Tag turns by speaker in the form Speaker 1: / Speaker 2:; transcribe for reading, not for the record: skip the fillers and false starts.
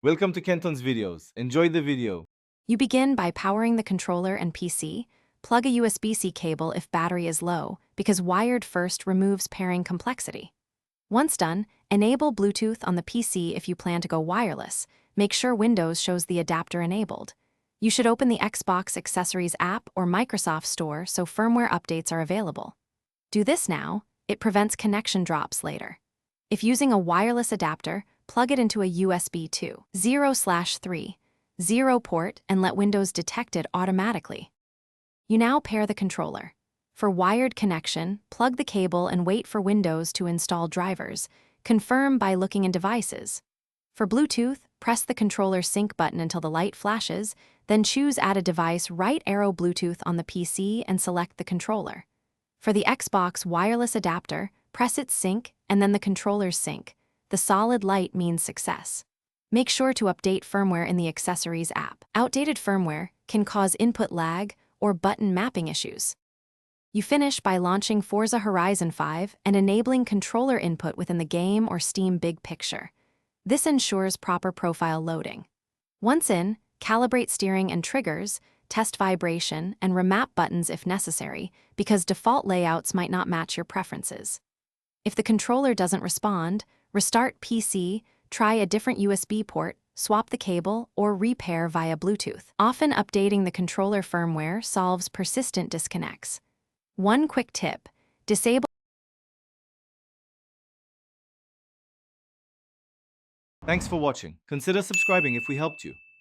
Speaker 1: Welcome to Kenton's videos. Enjoy the video.
Speaker 2: You begin by powering the controller and PC. Plug a USB-C cable if battery is low, because wired first removes pairing complexity. Once done, enable Bluetooth on the PC if you plan to go wireless. Make sure Windows shows the adapter enabled. You should open the Xbox Accessories app or Microsoft Store so firmware updates are available. Do this now, it prevents connection drops later. If using a wireless adapter, plug it into a USB 2.0/3 port and let Windows detect it automatically. You now pair the controller. For wired connection, plug the cable and wait for Windows to install drivers. Confirm by looking in Devices. For Bluetooth, press the controller sync button until the light flashes, then choose Add a device right arrow Bluetooth on the PC and select the controller. For the Xbox wireless adapter, press its sync and then the controller's sync. The solid light means success. Make sure to update firmware in the Accessories app. Outdated firmware can cause input lag or button mapping issues. You finish by launching Forza Horizon 5 and enabling controller input within the game or Steam Big Picture. This ensures proper profile loading. Once in, calibrate steering and triggers, test vibration, and remap buttons if necessary, because default layouts might not match your preferences. If the controller doesn't respond, restart PC, try a different USB port, swap the cable, or repair via Bluetooth. Often updating the controller firmware solves persistent disconnects. One quick tip: disable.
Speaker 1: Thanks for watching. Consider subscribing if we helped you.